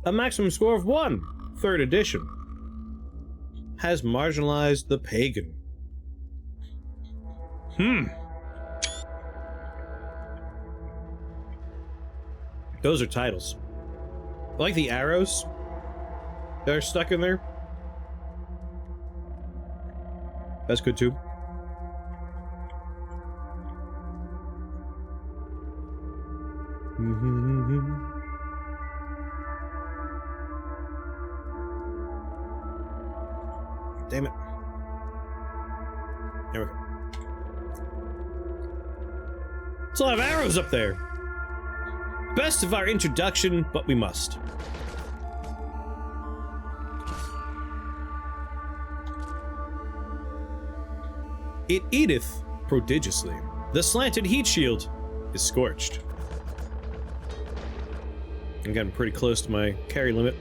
A maximum score of 1. 3rd edition. Has marginalized the pagan. Those are titles. I like the arrows that are stuck in there. That's good too. Damn it. There we go. There's a lot of arrows up there. Best of our introduction, but we must. It eateth prodigiously. The slanted heat shield is scorched. I'm getting pretty close to my carry limit.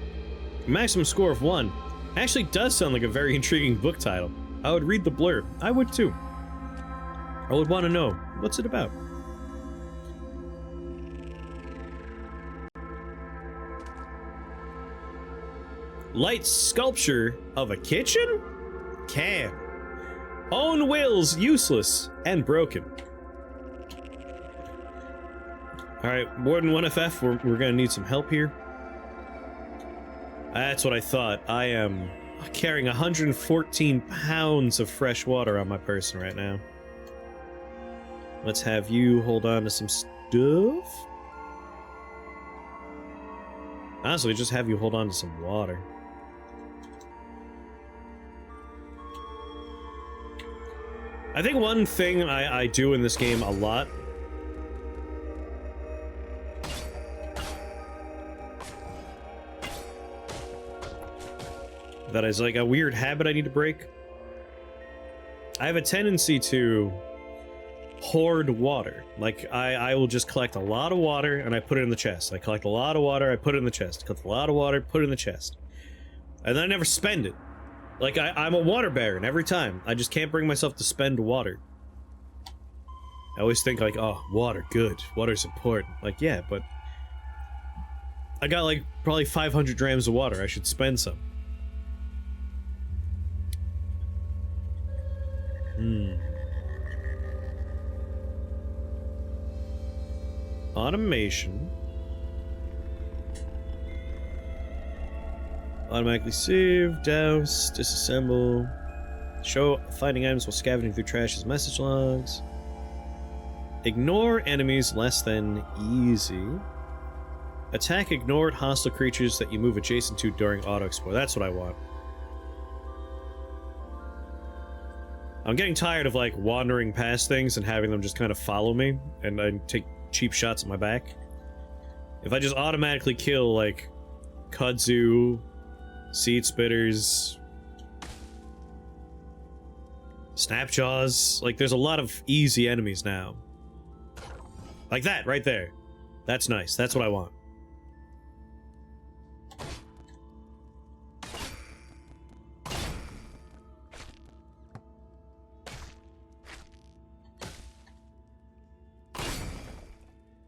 Maximum score of 1. Actually does sound like a very intriguing book title. I would read the blurb. I would too. I would want to know, what's it about? Light sculpture of a kitchen? Can. Own wills useless and broken. Alright, more than 1FF, we're gonna need some help here. That's what I thought. I am carrying 114 pounds of fresh water on my person right now. Let's have you hold on to some stuff. Honestly, just have you hold on to some water. I think one thing I do in this game a lot that is like a weird habit I need to break. I have a tendency to hoard water. Like, I will just collect a lot of water and I put it in the chest. I collect a lot of water, I put it in the chest. Collect a lot of water, put it in the chest. And then I never spend it. Like, I'm a water baron every time. I just can't bring myself to spend water. I always think like, oh, water, good. Water's important. Like, yeah, but I got like probably 500 grams of water. I should spend some. Automation. Automatically save, douse, disassemble. Show finding items while scavenging through trash as message logs. Ignore enemies less than easy. Attack ignored hostile creatures that you move adjacent to during auto-explore. That's what I want. I'm getting tired of, like, wandering past things and having them just kind of follow me, and I take cheap shots at my back. If I just automatically kill, like, kudzu, seed spitters, snapjaws, like, there's a lot of easy enemies now. Like that, right there. That's nice. That's what I want.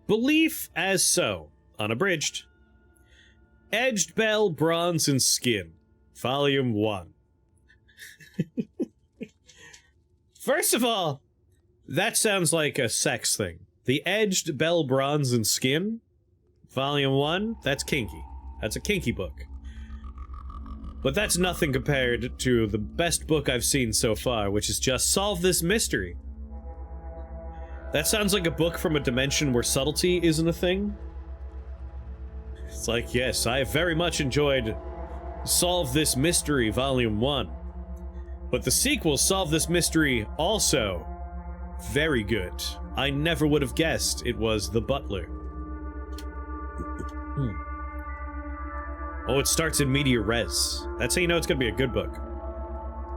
Belief as so. Unabridged. Edged Bell, Bronze and Skin. Volume 1. First of all, that sounds like a sex thing. The Edged Bell, Bronze and Skin. Volume 1. That's kinky. That's a kinky book. But that's nothing compared to the best book I've seen so far, which is just Solve This Mystery. That sounds like a book from a dimension where subtlety isn't a thing. It's like, yes, I have very much enjoyed Solve This Mystery, Volume 1. But the sequel, Solve This Mystery, also very good. I never would have guessed it was The Butler. Oh, it starts in media res. That's how you know it's gonna be a good book.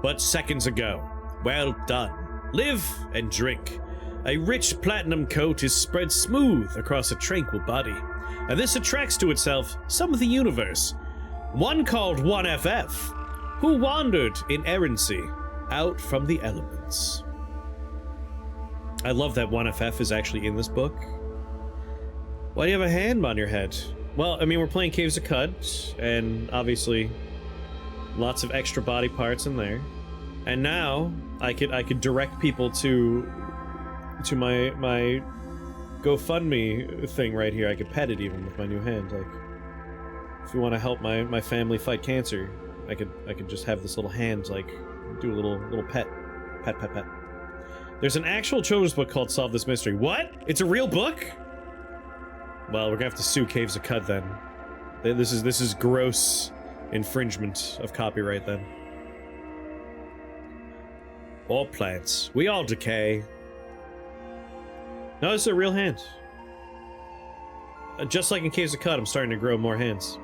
But seconds ago. Well done. Live and drink. A rich platinum coat is spread smooth across a tranquil body, and this attracts to itself some of the universe. One called 1FF, who wandered in errancy out from the elements. I love that 1FF is actually in this book. Why do you have a hand on your head? Well, I mean, we're playing Caves of Cud, and obviously lots of extra body parts in there. And now I could direct people to my GoFundMe thing right here. I could pet it even with my new hand. Like, if you want to help my family fight cancer, I could just have this little hand, like, do a little pet. There's an actual children's book called Solve This Mystery. What? It's a real book? Well, we're gonna have to sue Caves of Cud then. This is gross infringement of copyright then. All plants. We all decay. No, this is a real hand. Just like in Caves of Cud, I'm starting to grow more hands.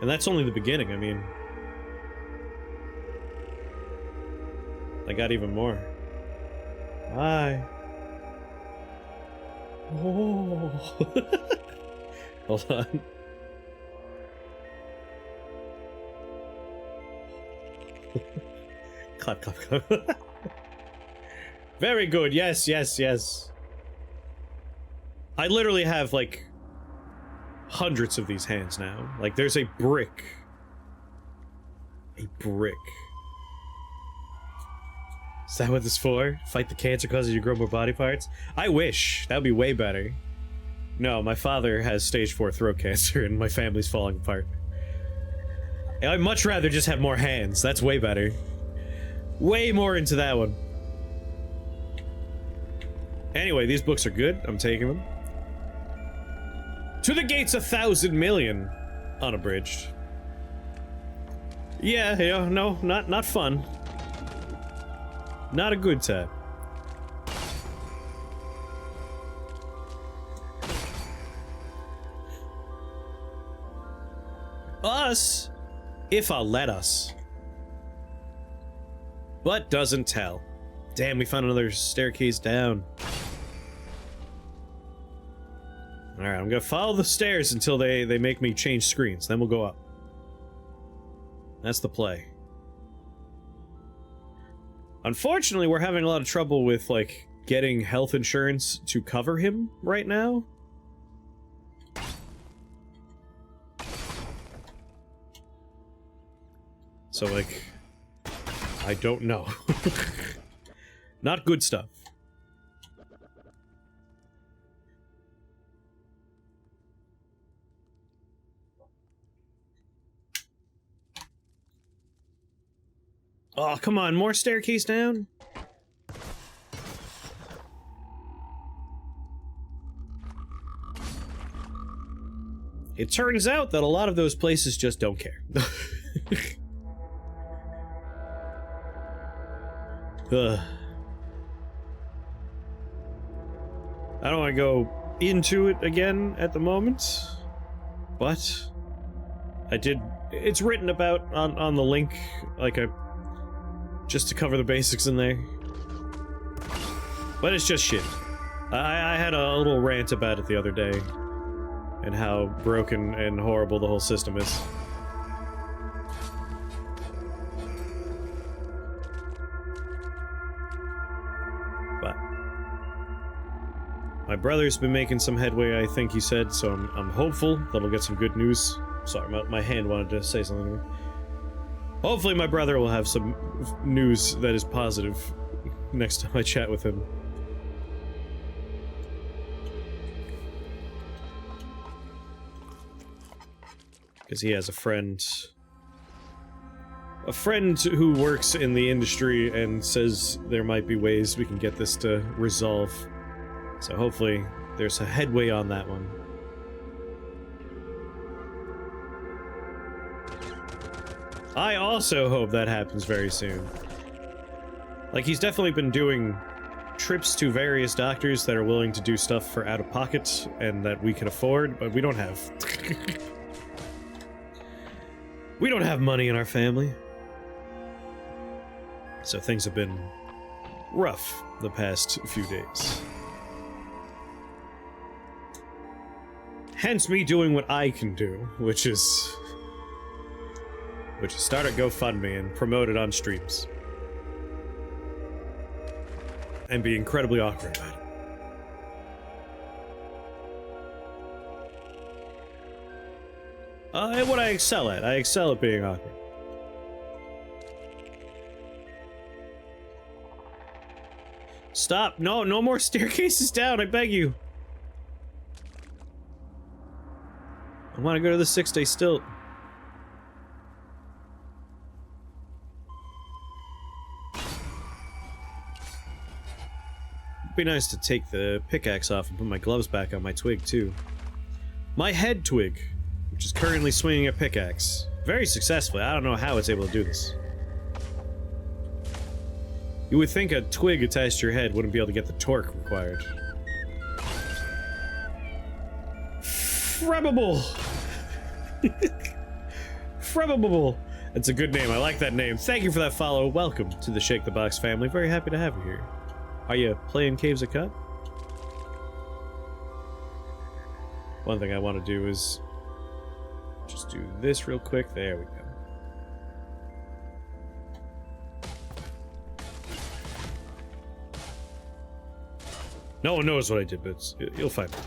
And that's only the beginning, I mean. I got even more. Hi. Oh. Hold on. Clap, clap, clap. Very good. Yes, yes, yes. I literally have, like, hundreds of these hands now. Like, there's a brick. A brick. Is that what this is for? Fight the cancer causes you grow more body parts? I wish. That would be way better. No, my father has stage 4 throat cancer and my family's falling apart. I'd much rather just have more hands. That's way better. Way more into that one. Anyway, these books are good. I'm taking them. To the gates 1,000 million. Unabridged. Yeah, no, not fun. Not a good time. Us? If I'll let us. But doesn't tell. Damn, we found another staircase down. Alright, I'm gonna follow the stairs until they make me change screens, then we'll go up. That's the play. Unfortunately, we're having a lot of trouble with, like, getting health insurance to cover him right now. So, like, I don't know. Not good stuff. Oh, come on, more staircase down? It turns out that a lot of those places just don't care. Ugh. I don't want to go into it again at the moment, but I did. It's written about on the link, like just to cover the basics in there. But it's just shit. I had a little rant about it the other day, and how broken and horrible the whole system is. But my brother's been making some headway, I think he said, so I'm hopeful that we'll get some good news. Sorry, my hand wanted to say something. Hopefully my brother will have some news that is positive next time I chat with him. Because he has a friend who works in the industry and says there might be ways we can get this to resolve. So hopefully there's a headway on that one. I also hope that happens very soon. Like, he's definitely been doing trips to various doctors that are willing to do stuff for out-of-pocket and that we can afford, but we don't have. We don't have money in our family. So things have been rough the past few days. Hence me doing what I can do, which is start a GoFundMe and promote it on streams. and be incredibly awkward about it. And what I excel at. I excel at being awkward. Stop! No, no more staircases down, I beg you! I want to go to the 6-day stilt. It'd be nice to take the pickaxe off and put my gloves back on my twig, too. My head twig, which is currently swinging a pickaxe. Very successfully. I don't know how it's able to do this. You would think a twig attached to your head wouldn't be able to get the torque required. Frebable! Frebable! That's a good name. I like that name. Thank you for that follow. Welcome to the Shake the Box family. Very happy to have you here. Are you playing Caves of Cut? One thing I want to do is just do this real quick. There we go. No one knows what I did, but you'll find it.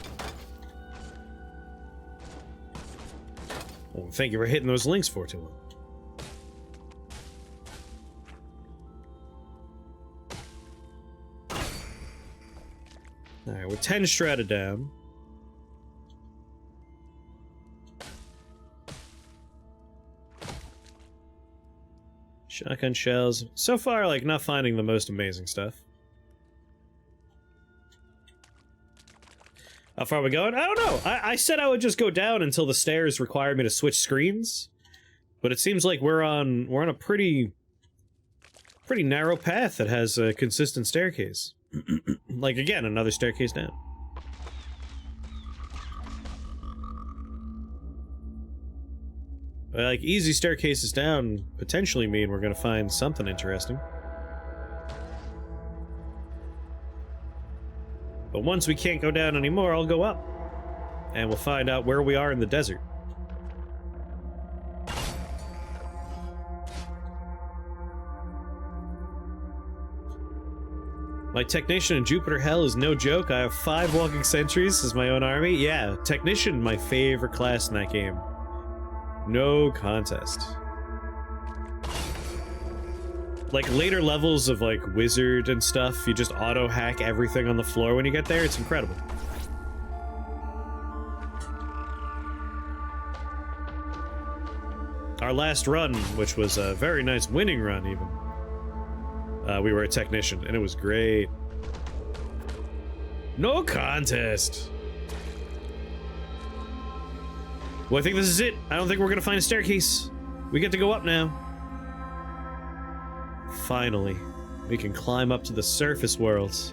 Well, thank you for hitting those links for too long. Alright, we're 10 strata down. Shotgun shells. So far, like, not finding the most amazing stuff. How far are we going? I don't know. I said I would just go down until the stairs require me to switch screens, but it seems like we're on a pretty narrow path that has a consistent staircase. Like, again, another staircase down. Like, easy staircases down potentially mean we're gonna find something interesting. But once we can't go down anymore, I'll go up. And we'll find out where we are in the desert. My Technician in Jupiter Hell is no joke. I have 5 walking sentries as my own army. Yeah, Technician, my favorite class in that game. No contest. Like, later levels of, like, Wizard and stuff, you just auto-hack everything on the floor when you get there. It's incredible. Our last run, which was a very nice winning run, even. We were a Technician, and it was great. No contest! Well, I think this is it. I don't think we're gonna find a staircase. We get to go up now. Finally, we can climb up to the surface worlds.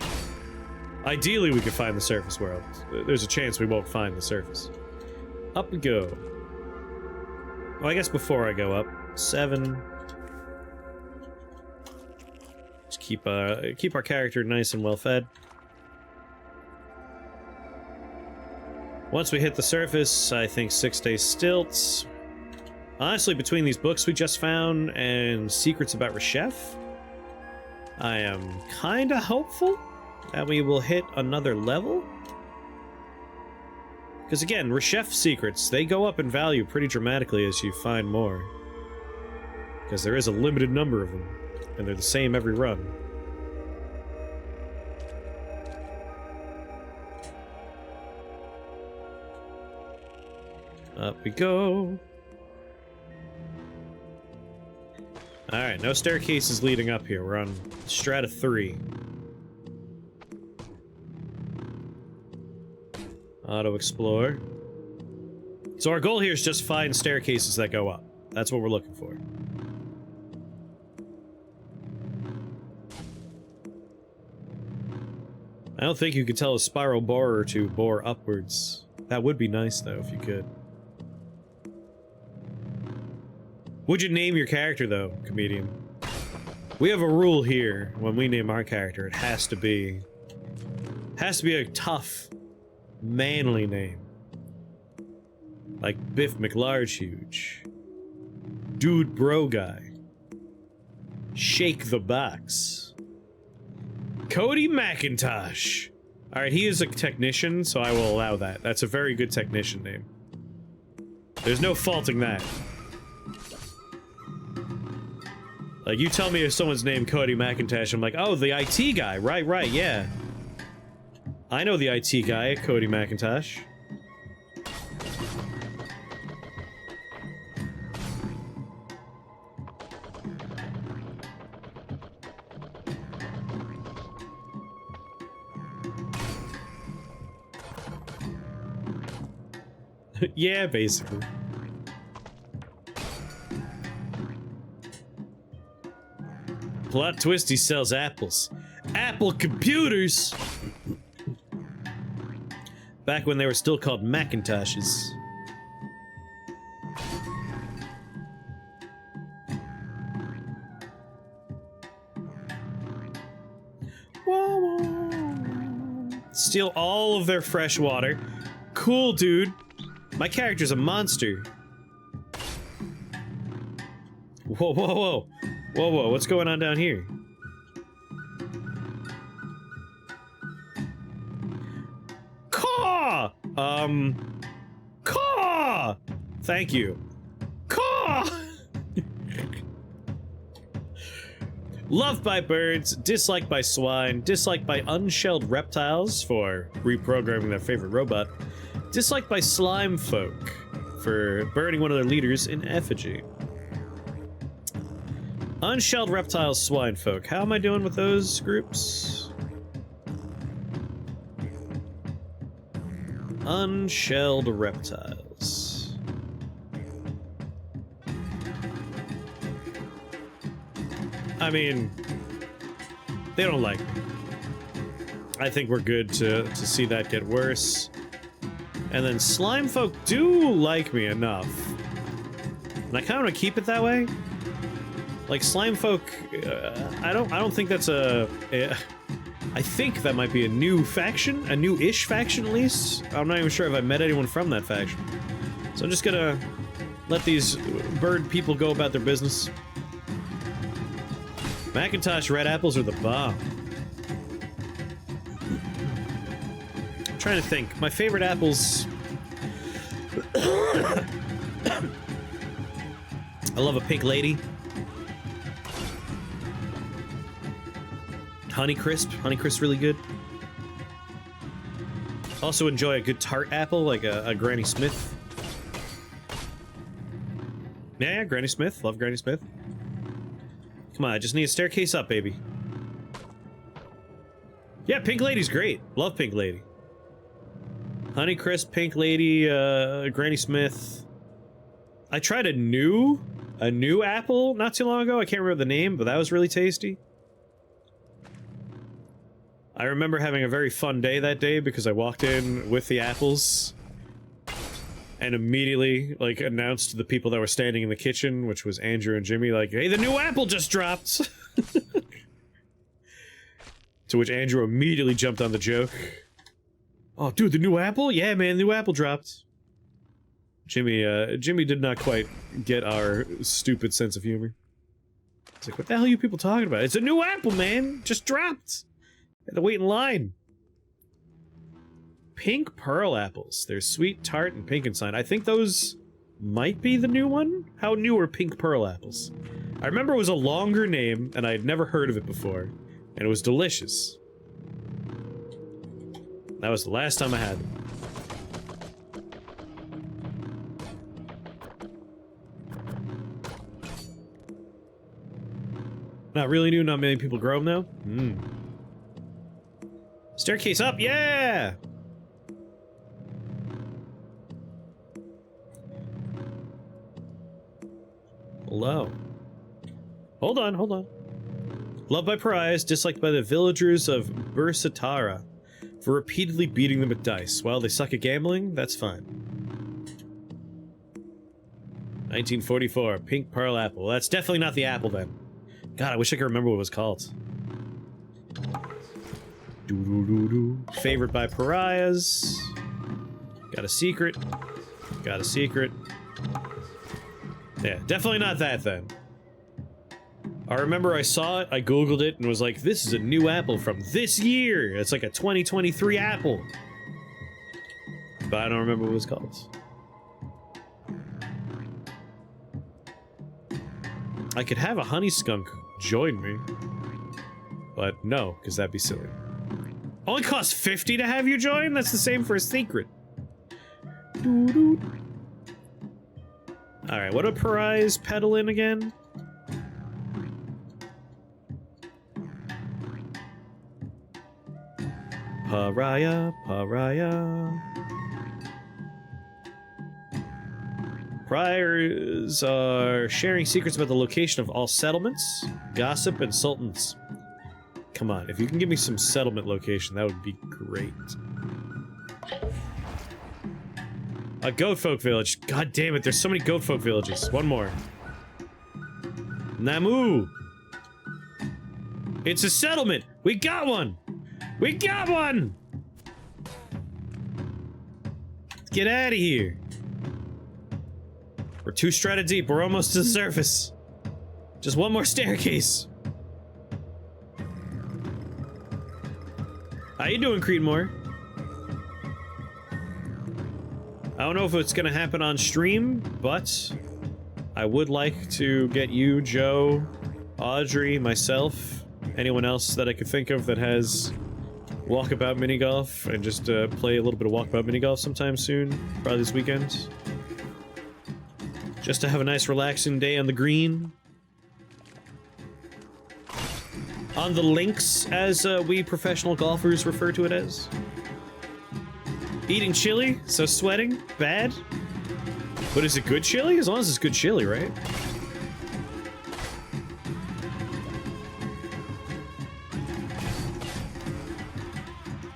Ideally, we could find the surface world. There's a chance we won't find the surface. Up we go. Well, I guess before I go up, 7. Just keep our character nice and well fed. Once we hit the surface, I think 6-day stilts. Honestly, between these books we just found and secrets about Reshef, I am kinda hopeful that we will hit another level. Because again, Reshef secrets, they go up in value pretty dramatically as you find more. Because there is a limited number of them, and they're the same every run. Up we go. Alright, no staircases leading up here. We're on strata 3. Auto-explore. So our goal here is just find staircases that go up. That's what we're looking for. I don't think you could tell a spiral borer to bore upwards. That would be nice, though, if you could. Would you name your character, though, comedian? We have a rule here. When we name our character, it has to be a tough, manly name. Like Biff McLargehuge. Dude Bro Guy. Shake the Box. Cody McIntosh. Alright, he is a technician, so I will allow that. That's a very good technician name. There's no faulting that. Like, you tell me if someone's named Cody McIntosh, I'm like, oh, the IT guy. Right, yeah. I know the IT guy, Cody McIntosh. Yeah, basically. Plot twist, he sells apples. Apple computers! Back when they were still called Macintoshes. Steal all of their fresh water. Cool, dude. My character's a monster. Whoa, whoa, whoa. Whoa, whoa, what's going on down here? Caw! Caw! Thank you. Caw! Loved by birds, disliked by swine, disliked by unshelled reptiles for reprogramming their favorite robot, disliked by slime folk for burning one of their leaders in effigy. Unshelled reptiles, swine folk. How am I doing with those groups? Unshelled reptiles. I mean, they don't like me. I think we're good to see that get worse. And then slime folk do like me enough. And I kind of want to keep it that way. Like slime folk, I don't think that's I think that might be a new faction, a new-ish faction at least. I'm not even sure if I met anyone from that faction. So I'm just gonna let these bird people go about their business. Macintosh red apples are the bomb. I'm trying to think. My favorite apples. I love a pink lady. Honeycrisp really good. Also enjoy a good tart apple, like a Granny Smith. Yeah, Granny Smith. Love Granny Smith. Come on, I just need a staircase up, baby. Yeah, Pink Lady's great. Love Pink Lady. Honeycrisp, Pink Lady, Granny Smith. I tried a new apple not too long ago. I can't remember the name, but that was really tasty. I remember having a very fun day that day because I walked in with the apples and immediately, like, announced to the people that were standing in the kitchen, which was Andrew and Jimmy, like, hey, the new apple just dropped! To which Andrew immediately jumped on the joke. Oh, dude, the new apple? Yeah, man, the new apple dropped. Jimmy did not quite get our stupid sense of humor. It's like, what the hell are you people talking about? It's a new apple, man! Just dropped! Had to wait in line. Pink pearl apples. They're sweet, tart, and pink inside. I think those might be the new one? How new are pink pearl apples? I remember it was a longer name, and I had never heard of it before. And it was delicious. That was the last time I had them. Not really new, not many people grow them though. Hmm. Staircase up, yeah! Hello. Hold on, hold on. Loved by pariahs, disliked by the villagers of Bursatara for repeatedly beating them at dice. Well, they suck at gambling, that's fine. 1944, pink pearl apple. That's definitely not the apple then. God, I wish I could remember what it was called. Favored by pariahs. Got a secret. Got a secret. Yeah, definitely not that then. I remember I saw it, I googled it, and was like, this is a new apple from this year! It's like a 2023 apple! But I don't remember what it was called. I could have a honey skunk join me. But no, because that'd be silly. Only costs 50 to have you join? That's the same for a secret. Alright, what do Pariahs pedal in again? Pariah, Pariah. Pariahs are sharing secrets about the location of all settlements, gossip, and sultans. Come on, if you can give me some settlement location, that would be great. A goat folk village. God damn it, there's so many goat folk villages. One more. Namu! It's a settlement! We got one! We got one! Let's get out of here. We're 2 strata deep, we're almost to the surface. Just one more staircase. How you doing, Creedmoor? I don't know if it's gonna happen on stream, but I would like to get you, Joe, Audrey, myself, anyone else that I could think of that has walkabout mini golf, and just play a little bit of walkabout mini golf sometime soon, probably this weekend. Just to have a nice relaxing day on the green. On the links, as we professional golfers refer to it as. Eating chili, so sweating, bad. But is it good chili? As long as it's good chili, right?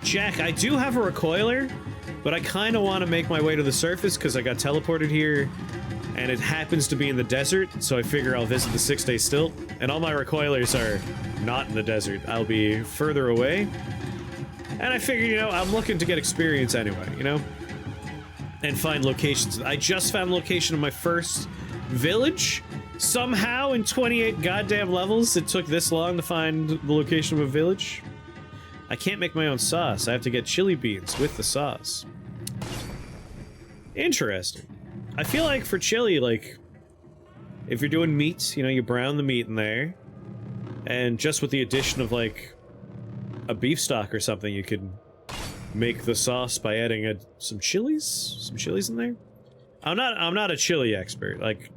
Jack, I do have a recoiler, but I kind of want to make my way to the surface because I got teleported here, and it happens to be in the desert, so I figure I'll visit the 6-day stilt, and all my recoilers are not in the desert. I'll be further away, and I figure, you know, I'm looking to get experience anyway, you know? And find locations. I just found location of my first village. Somehow, in 28 goddamn levels, it took this long to find the location of a village. I can't make my own sauce. I have to get chili beans with the sauce. Interesting. I feel like for chili, like, if you're doing meat, you know, you brown the meat in there, and just with the addition of, like, a beef stock or something, you could make the sauce by adding some chilies in there. I'm not a chili expert. Like,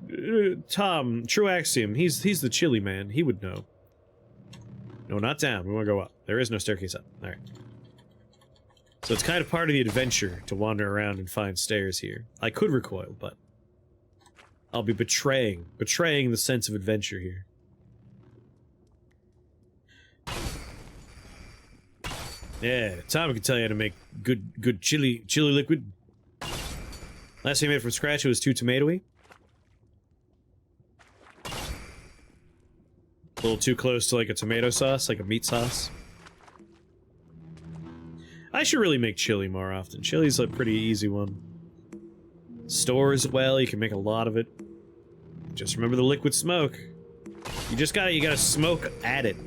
Tom, True Axiom, he's the chili man. He would know. No, not down. We want to go up. There is no staircase up. Alright. So it's kind of part of the adventure to wander around and find stairs here. I could recoil, but I'll be betraying the sense of adventure here. Yeah, Tom can tell you how to make good chili liquid. Last time I made it from scratch, it was too tomatoey. A little too close to like a tomato sauce, like a meat sauce. I should really make chili more often. Chili's a pretty easy one. Stores well, you can make a lot of it. Just remember the liquid smoke. You gotta smoke at it.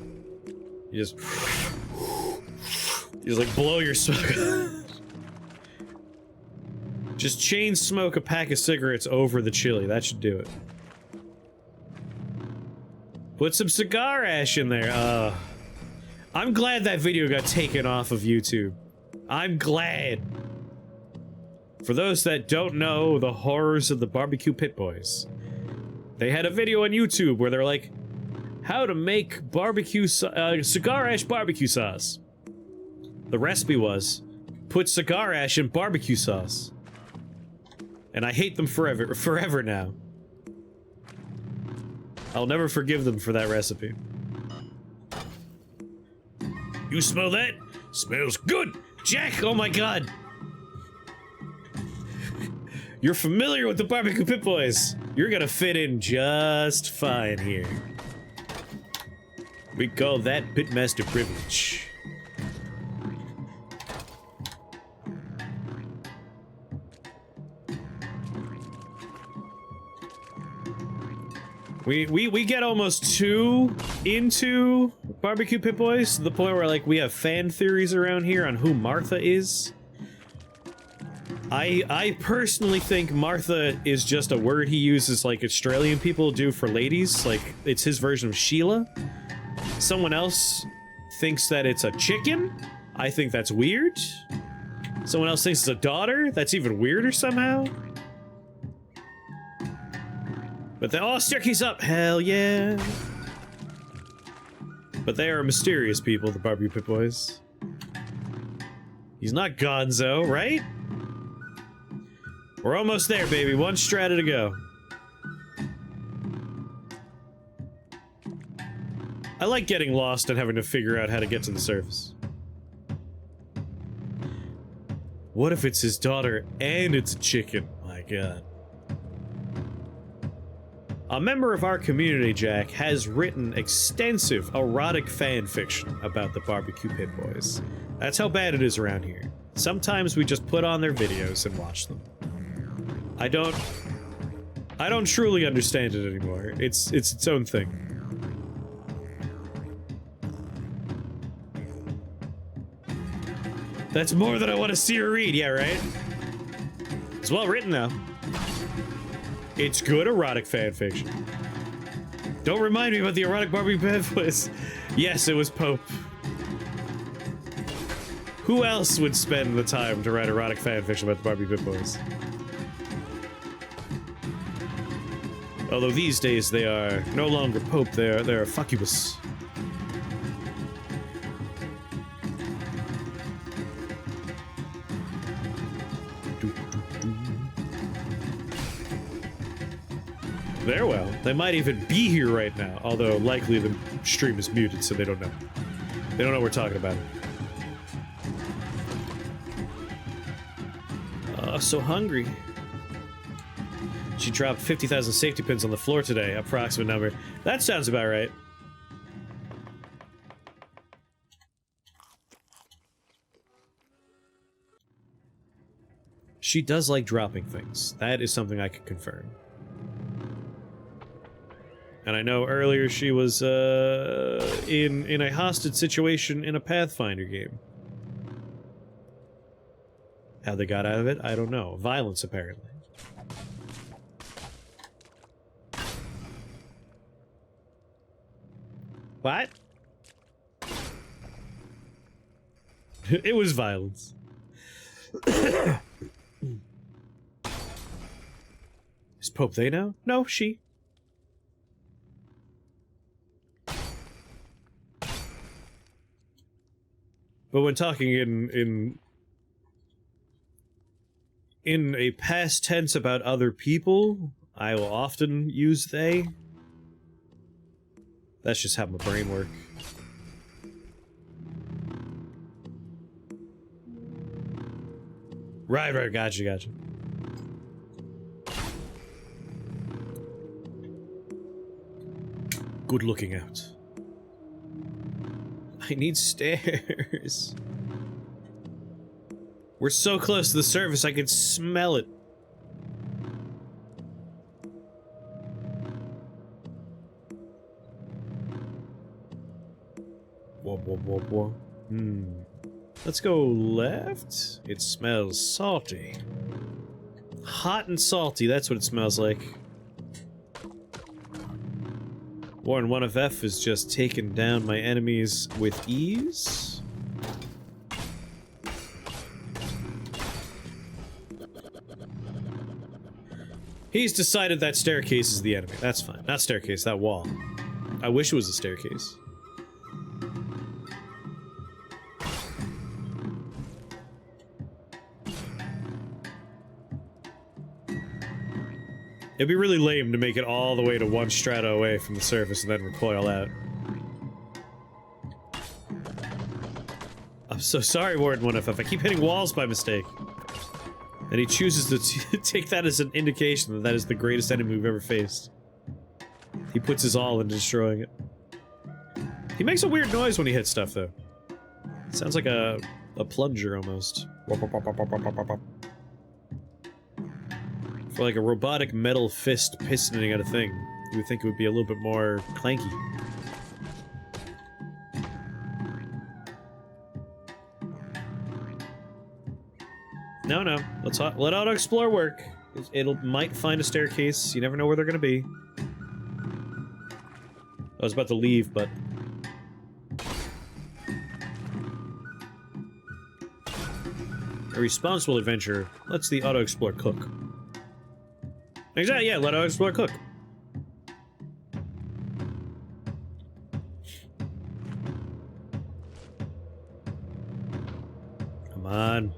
You just like blow your smoke. Just chain smoke a pack of cigarettes over the chili. That should do it. Put some cigar ash in there. I'm glad that video got taken off of YouTube. I'm glad. For those that don't know the horrors of the barbecue pit boys, they had a video on YouTube where they're like, how to make barbecue cigar ash barbecue sauce. The recipe was, put cigar ash in barbecue sauce. And I hate them forever now. I'll never forgive them for that recipe. You smell that? Smells good! Jack, oh my god! You're familiar with the barbecue pit boys. You're gonna fit in just fine here. We call that pitmaster privilege. We get almost too into Barbecue Pit Boys to the point where, like, we have fan theories around here on who Martha is. I personally think Martha is just a word he uses like Australian people do for ladies. Like, it's his version of Sheila. Someone else thinks that it's a chicken. I think that's weird. Someone else thinks it's a daughter. That's even weirder somehow. But they all staircase up. Hell yeah. But they are mysterious people, the Barbecue Pit Boys. He's not Gonzo, right? We're almost there, baby. One strata to go. I like getting lost and having to figure out how to get to the surface. What if it's his daughter and it's a chicken? My god. A member of our community, Jack, has written extensive erotic fan fiction about the Barbecue Pit Boys. That's how bad it is around here. Sometimes we just put on their videos and watch them. I don't truly understand it anymore. It's its own thing. That's more than I want to see or read, yeah, right? It's well written, though. It's good erotic fanfiction. Don't remind me about the erotic Barbie Bev was. Yes, it was Pope. Who else would spend the time to write erotic fanfiction about the Barbie Pit Boys? Although these days they are no longer Pope, they're fuckubus. Very well. They might even be here right now, although likely the stream is muted, so they don't know. They don't know we're talking about it. So hungry. She dropped 50,000 safety pins on the floor today, approximate number. That sounds about right. She does like dropping things. That is something I can confirm. And I know earlier she was, in a hostage situation in a Pathfinder game. How they got out of it, I don't know. Violence, apparently. What? It was violence. Is Pope they now? No, she. But when talking in a past tense about other people, I will often use they. That's just how my brain works. Right, gotcha. Good looking out. I need stairs. We're so close to the surface, I can smell it. Whoa. Let's go left. It smells salty. Hot and salty, that's what it smells like. Warren 1FF has just taken down my enemies with ease. He's decided that staircase is the enemy. That's fine. Not staircase, that wall. I wish it was a staircase. It'd be really lame to make it all the way to one strata away from the surface and then recoil out. I'm so sorry, Warden 1FF. I keep hitting walls by mistake. And he chooses to take that as an indication that that is the greatest enemy we've ever faced. He puts his all into destroying it. He makes a weird noise when he hits stuff, though. It sounds like a plunger, almost. For like a robotic metal fist pistoning at a thing. You would think it would be a little bit more clanky. No. Let's let auto-explore work. It'll might find a staircase. You never know where they're gonna be. I was about to leave, but... A responsible adventure lets the auto-explore cook. Exactly, yeah, let auto-explore cook. Come on.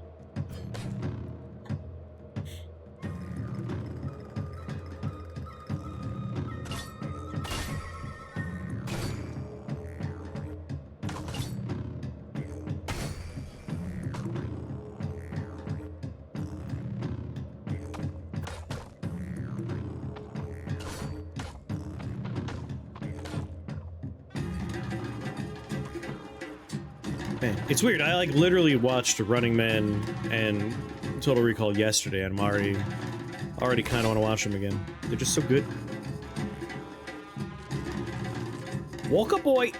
Man, it's weird. I like literally watched Running Man and Total Recall yesterday, and I'm already kind of want to watch them again. They're just so good. Walk up, boy.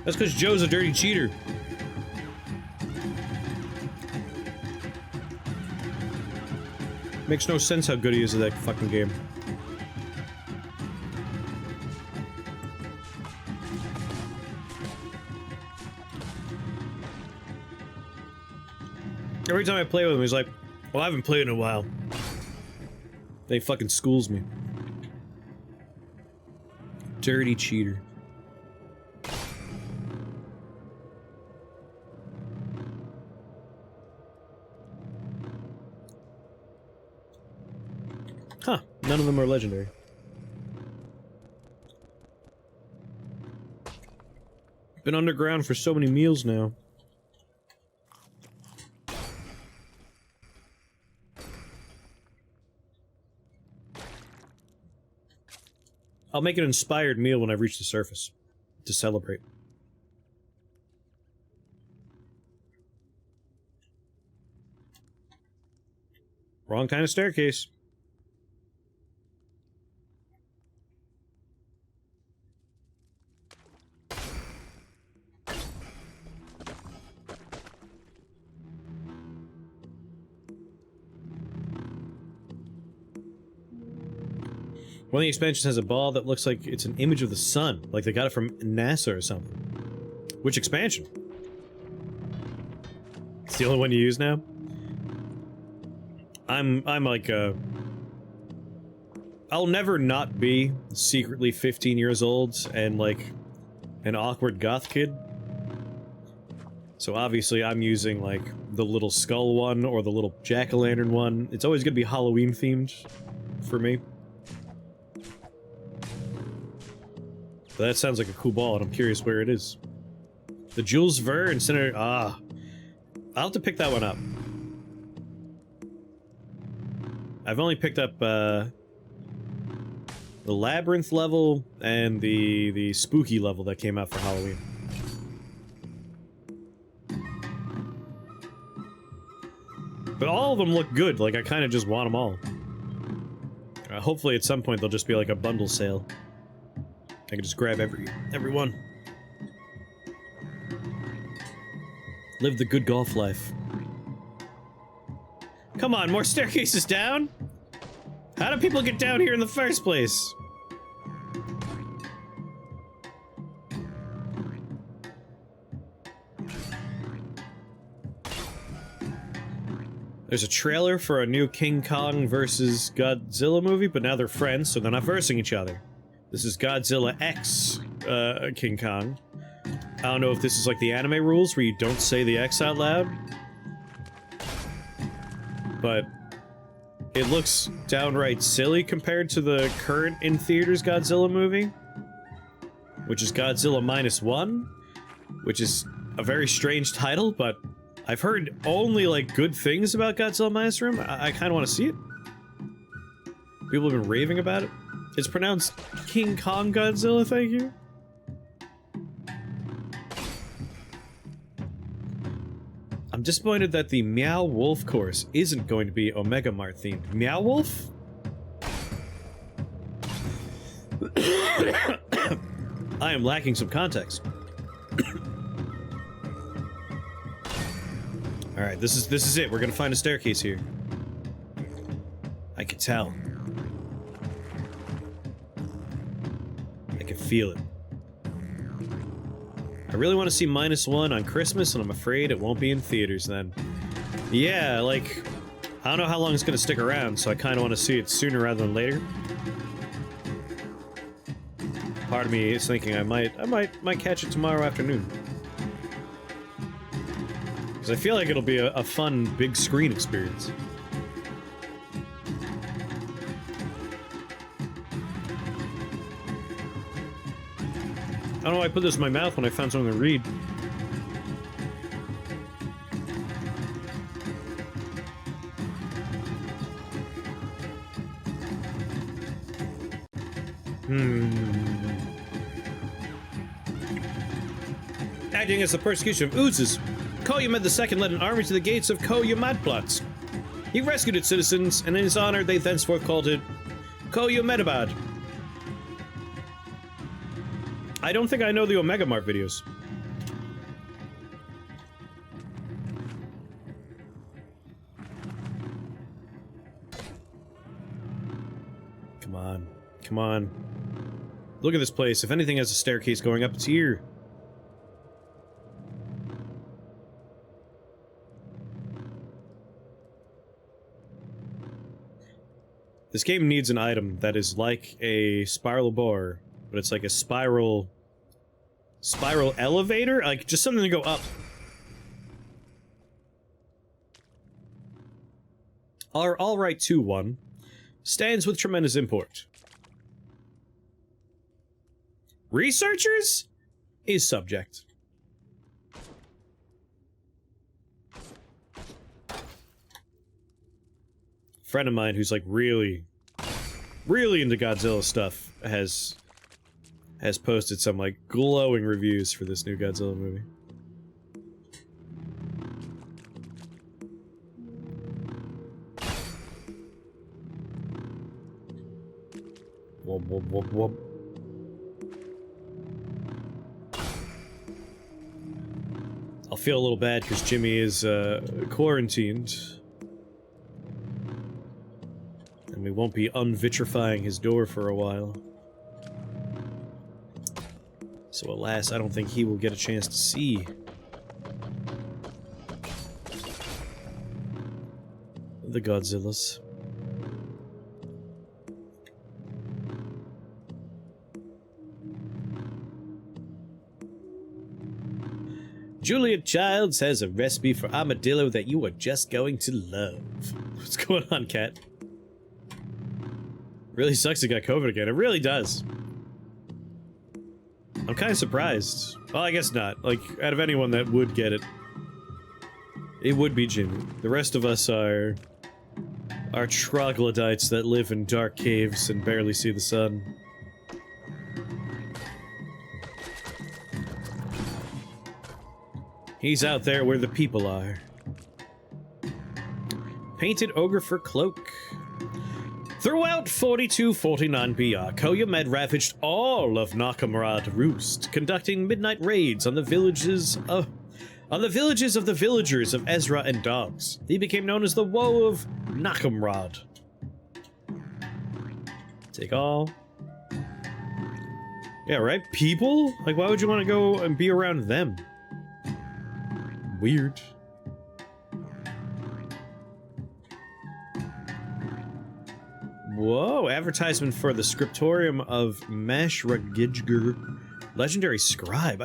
That's because Joe's a dirty cheater. Makes no sense how good he is at that fucking game. Every time I play with him, he's like, well, I haven't played in a while. Then he fucking schools me. Dirty cheater. Huh, none of them are legendary. Been underground for so many meals now. I'll make an inspired meal when I reach the surface, to celebrate. Wrong kind of staircase. One of the expansions has a ball that looks like it's an image of the sun, like they got it from NASA or something. Which expansion? It's the only one you use now? I'm like I'll never not be secretly 15 years old and like an awkward goth kid. So obviously I'm using like the little skull one or the little jack-o'-lantern one. It's always gonna be Halloween themed for me. But that sounds like a cool ball, and I'm curious where it is. The Jules Verne and Senator... Ah. I'll have to pick that one up. I've only picked up, the Labyrinth level and the Spooky level that came out for Halloween. But all of them look good, like I kind of just want them all. Hopefully at some point they'll just be like a bundle sale. I can just grab every one. Live the good golf life. Come on, more staircases down? How do people get down here in the first place? There's a trailer for a new King Kong versus Godzilla movie, but now they're friends, so they're not versing each other. This is Godzilla X, King Kong. I don't know if this is like the anime rules where you don't say the X out loud. But it looks downright silly compared to the current in-theaters Godzilla movie. Which is Godzilla -1, which is a very strange title, but I've heard only, like, good things about Godzilla Minus Room. I kind of want to see it. People have been raving about it. It's pronounced King Kong Godzilla, thank you. I'm disappointed that the Meow Wolf course isn't going to be Omega Mart themed. Meow Wolf? I am lacking some context. Alright, this is it. We're gonna find a staircase here. I can tell. I can feel it. I really want to see -1 on Christmas, and I'm afraid it won't be in theaters then. Yeah, like, I don't know how long it's gonna stick around, so I kind of want to see it sooner rather than later. Part of me is thinking I might catch it tomorrow afternoon. Because I feel like it'll be a fun, big screen experience. I don't know why I put this in my mouth when I found something to read. Acting as the persecution of oozes, Koyumed II led an army to the gates of Koyumadplatz. He rescued its citizens, and in his honor they thenceforth called it Koyumedabad. I don't think I know the Omega Mart videos. Come on. Come on. Look at this place. If anything has a staircase going up, it's here. This game needs an item that is like a spiral bar, but it's like a spiral elevator? Like, just something to go up. Our Alright 2-1 stands with tremendous import. Researchers is subject. Friend of mine who's like really into Godzilla stuff has posted some like glowing reviews for this new Godzilla movie. Whoop, whoop, whoop, whoop. I'll feel a little bad because Jimmy is quarantined. And we won't be unvitrifying his door for a while. So alas, I don't think he will get a chance to see the Godzillas. Julia Childs has a recipe for Armadillo that you are just going to love. What's going on, Cat? Really sucks it got COVID again. It really does. I'm kind of surprised. Well, I guess not. Like, out of anyone that would get it, it would be Jimmy. The rest of us are troglodytes that live in dark caves and barely see the sun. He's out there where the people are. Painted ogre for cloak. Throughout 4249 BR, Koyumed ravaged all of Nakamrad Roost, conducting midnight raids on the villages of the villagers of Ezra and Dogs. He became known as the Woe of Nakamrad. Take all. Yeah, right? People? Like, why would you want to go and be around them? Weird. Whoa, advertisement for the scriptorium of Mashragijger, legendary scribe.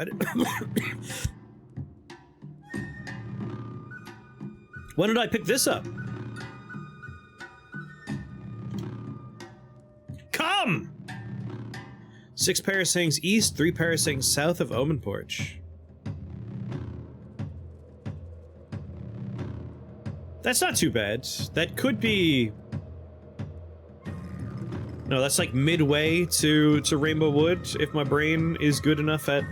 When did I pick this up? Come! 6 parasangs east, 3 parasangs south of Omen Porch. That's not too bad. That could be... No, that's like midway to Rainbow Wood, if my brain is good enough at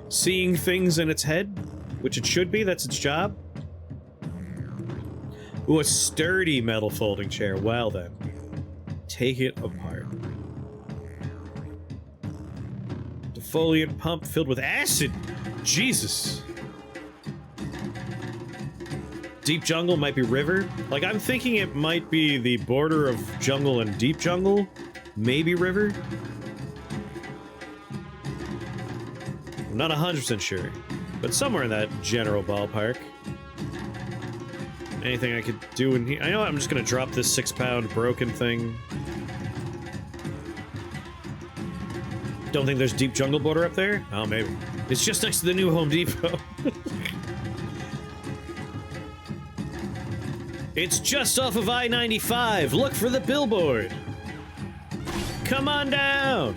seeing things in its head, which it should be, that's its job. Ooh, a sturdy metal folding chair. Well then. Take it apart. Defoliant pump filled with acid! Jesus! Deep jungle might be river. Like, I'm thinking it might be the border of jungle and deep jungle. Maybe river. I'm not 100% sure. But somewhere in that general ballpark. Anything I could do in here? I know I'm just gonna drop this 6-pound broken thing. Don't think there's deep jungle border up there? Oh, maybe. It's just next to the new Home Depot. It's just off of I-95. Look for the billboard. Come on down.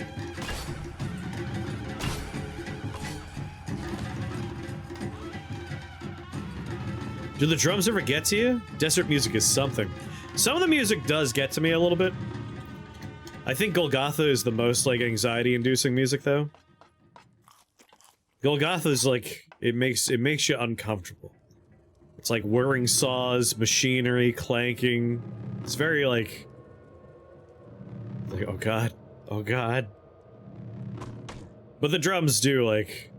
Do the drums ever get to you? Desert music is something. Some of the music does get to me a little bit. I think Golgotha is the most, like, anxiety-inducing music, though. Golgotha is, like, it makes you uncomfortable. It's like whirring saws, machinery, clanking. It's very, like, oh god, oh god. But the drums do, like,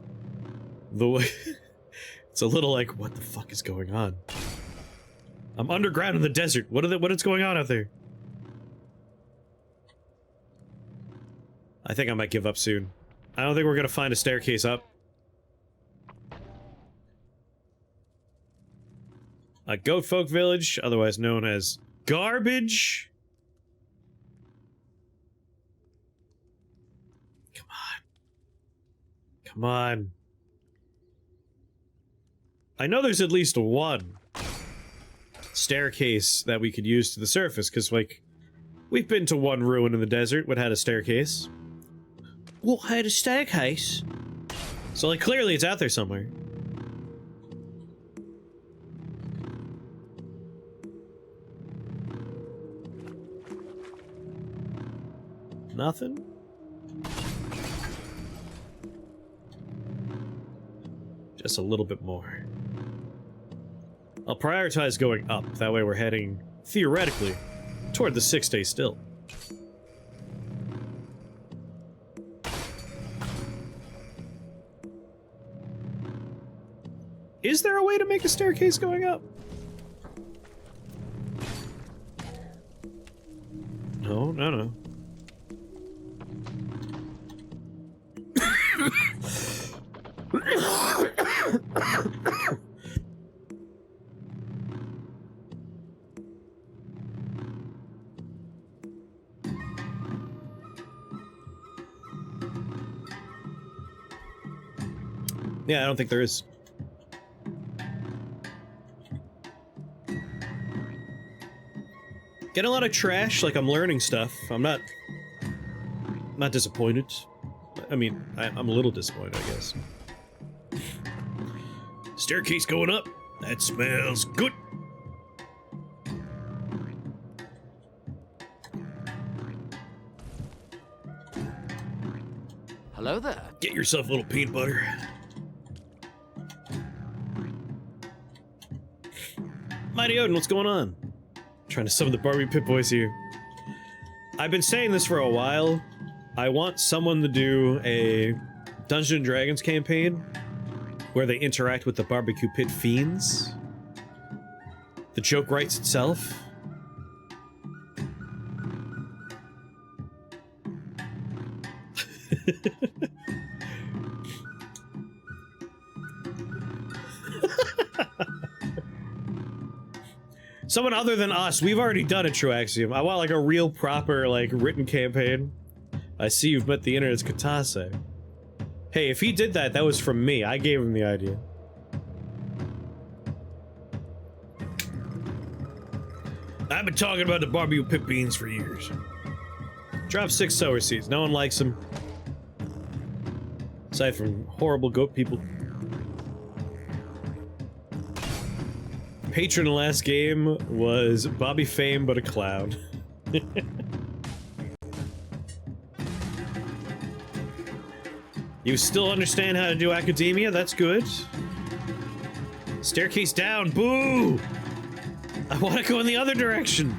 the way... It's a little like, what the fuck is going on? I'm underground in the desert. What is going on out there? I think I might give up soon. I don't think we're gonna find a staircase up. A Goat Folk Village, otherwise known as Garbage. Come on. Come on. I know there's at least one staircase that we could use to the surface, because, like, we've been to one ruin in the desert that had a staircase. What had a staircase? So, like, clearly it's out there somewhere. Nothing? Just a little bit more. I'll prioritize going up, that way we're heading, theoretically, toward the 6-day still. Is there a way to make a staircase going up? No, no, no. Yeah, I don't think there is. Getting a lot of trash, like I'm learning stuff. I'm not disappointed. I mean, I'm a little disappointed, I guess. Staircase going up. That smells good. Hello there. Get yourself a little peanut butter. Mighty Odin, what's going on? Trying to summon the Barbie Pip Boys here. I've been saying this for a while. I want someone to do a Dungeons & Dragons campaign where they interact with the Barbecue Pit Fiends. The joke writes itself. Someone other than us, we've already done a True Axiom. I want like a real proper, like, written campaign. I see you've met the internet's Katase. Hey, if he did that, that was from me. I gave him the idea. I've been talking about the barbecue pit beans for years. Drop 6 sower seeds. No one likes them. Aside from horrible goat people. Patron last game was Bobby Fame, but a clown. You still understand how to do academia? That's good. Staircase down, boo! I want to go in the other direction.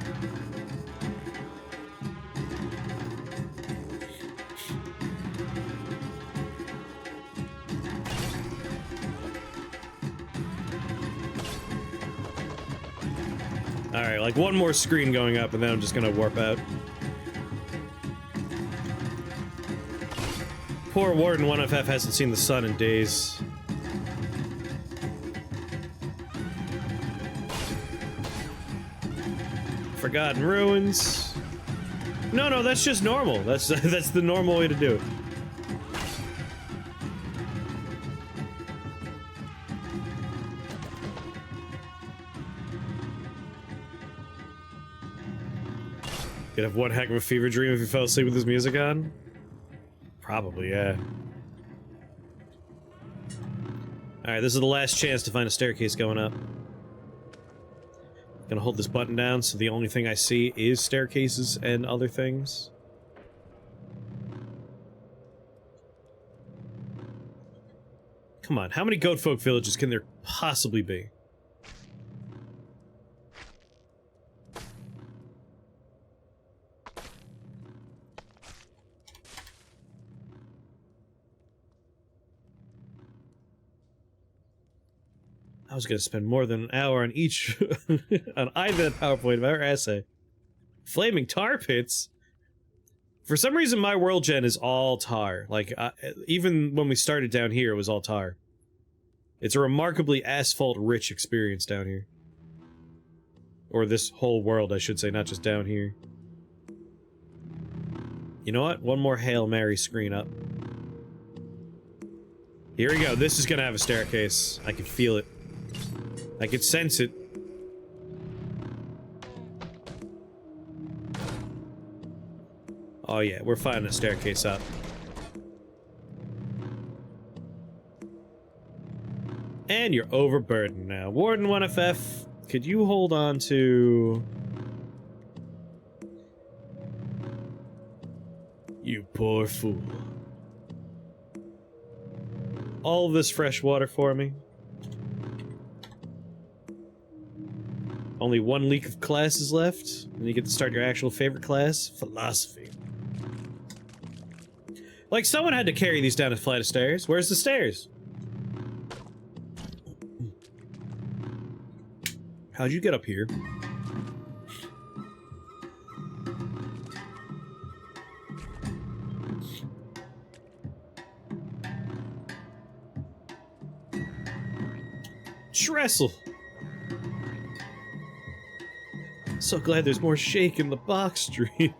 Alright, like one more screen going up and then I'm just gonna warp out. Poor Warden 1FF hasn't seen the sun in days. Forgotten Ruins. No, that's just normal. That's the normal way to do it. Could have one heck of a fever dream if you fell asleep with this music on? Probably, yeah. Alright, this is the last chance to find a staircase going up. Gonna hold this button down so the only thing I see is staircases and other things. Come on, how many goat folk villages can there possibly be? I was gonna spend more than an hour on each on either PowerPoint or essay. Flaming tar pits? For some reason my world gen is all tar. Like, even when we started down here, it was all tar. It's a remarkably asphalt-rich experience down here. Or this whole world, I should say, not just down here. You know what? One more Hail Mary screen up. Here we go. This is gonna have a staircase. I can feel it. I can sense it. Oh yeah, we're finding a staircase up. And you're overburdened now. Warden 1FF, could you hold on to... You poor fool. All this fresh water for me? Only one leak of classes left, and you get to start your actual favorite class, philosophy. Like, someone had to carry these down a flight of stairs. Where's the stairs? How'd you get up here? Trestle! So glad there's more shake in the box stream.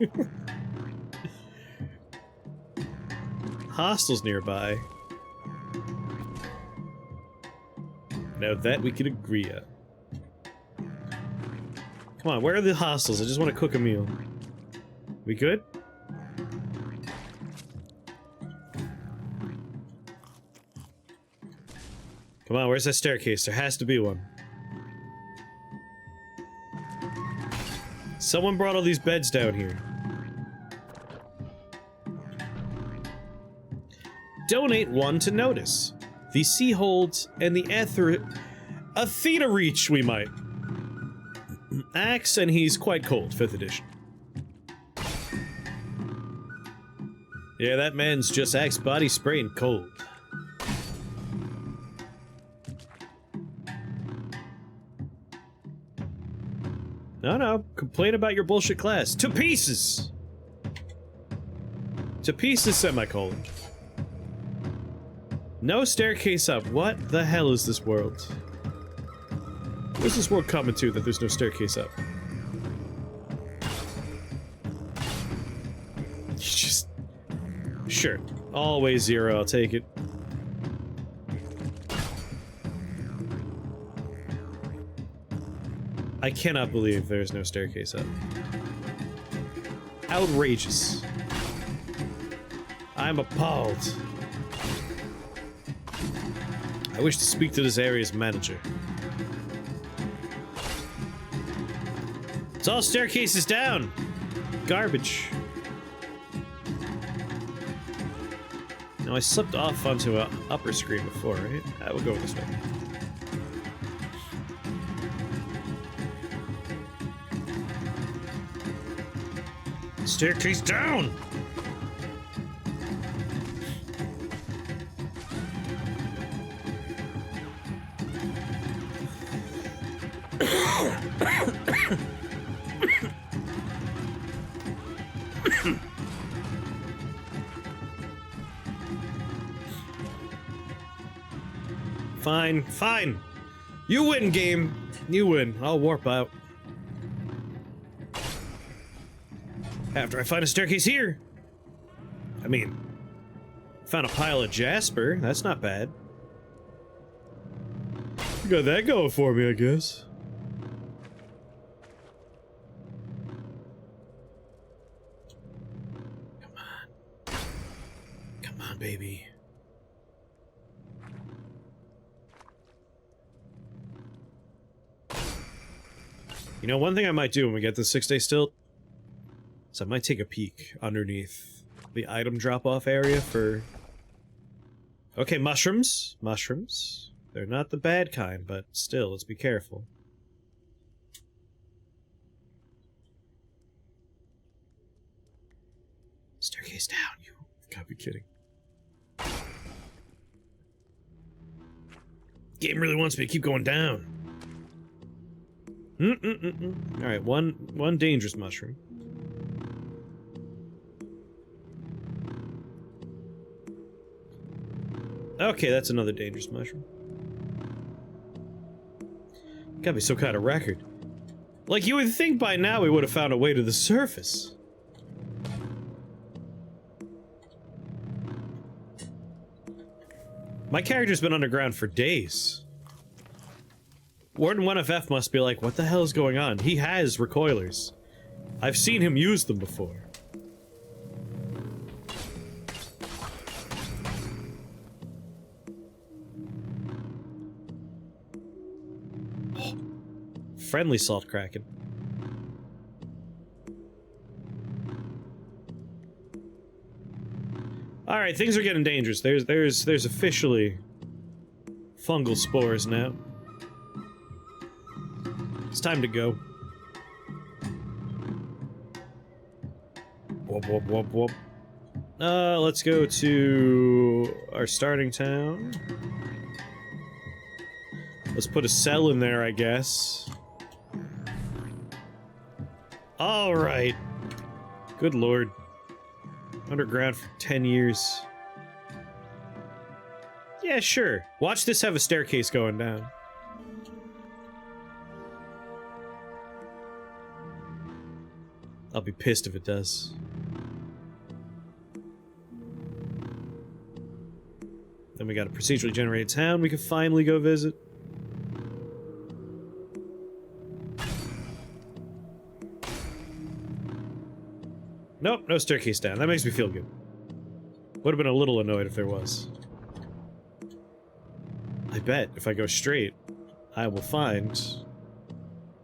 Hostels nearby. Now that we can agree on. Come on, where are the hostels? I just want to cook a meal. We good? Come on, where's that staircase? There has to be one. Someone brought all these beds down here. Donate one to notice. The Sea Holds and the Athena Reach, we might. Axe, and he's quite cold, 5th edition. Yeah, that man's just Axe body spray and cold. No, complain about your bullshit class. To pieces! To pieces, semicolon. No staircase up. What the hell is this world? Where's this world coming to that there's no staircase up? You just... Sure. Always 0, I'll take it. I cannot believe there's no staircase up. Outrageous. I'm appalled. I wish to speak to this area's manager. It's all staircases down. Garbage. Now, I slipped off onto an upper screen before, right? I will go this way. Staircase down! Fine, fine. You win, game. You win. I'll warp out. After I find a staircase here. I mean, found a pile of jasper. That's not bad. You got that going for me, I guess. Come on. Come on, baby. You know, one thing I might do when we get this 6-day stilt is I might take a peek underneath the item drop-off area for... Okay, mushrooms. Mushrooms. They're not the bad kind, but still, let's be careful. Staircase down, you gotta be kidding. Game really wants me to keep going down. Alright, one dangerous mushroom. Okay, that's another dangerous mushroom. Gotta be some kind of record. Like, you would think by now we would have found a way to the surface. My character's been underground for days. Warden 1FF must be like, what the hell is going on? He has recoilers. I've seen him use them before. Oh, friendly salt kraken. Alright, things are getting dangerous. There's officially fungal spores now. It's time to go. Whoop, whoop, whoop, whoop. Let's go to our starting town. Let's put a cell in there, I guess. Alright. Good lord. Underground for 10 years. Yeah, sure. Watch this have a staircase going down. I'll be pissed if it does. Then we got a procedurally generated town we can finally go visit. Nope, no staircase down. That makes me feel good. Would have been a little annoyed if there was. I bet if I go straight, I will find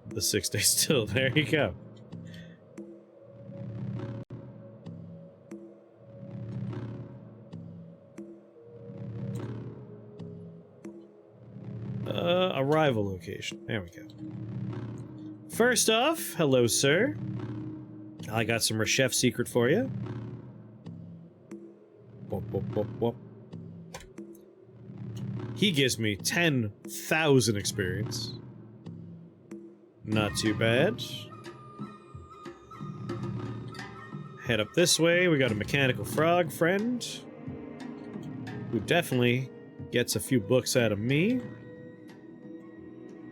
the 6-day still. There you go. Arrival location. There we go. First off, hello, sir. I got some Reshef secret for you. Whoop, whoop, whoop, whoop. He gives me 10,000 experience. Not too bad. Head up this way. We got a mechanical frog friend who definitely gets a few books out of me.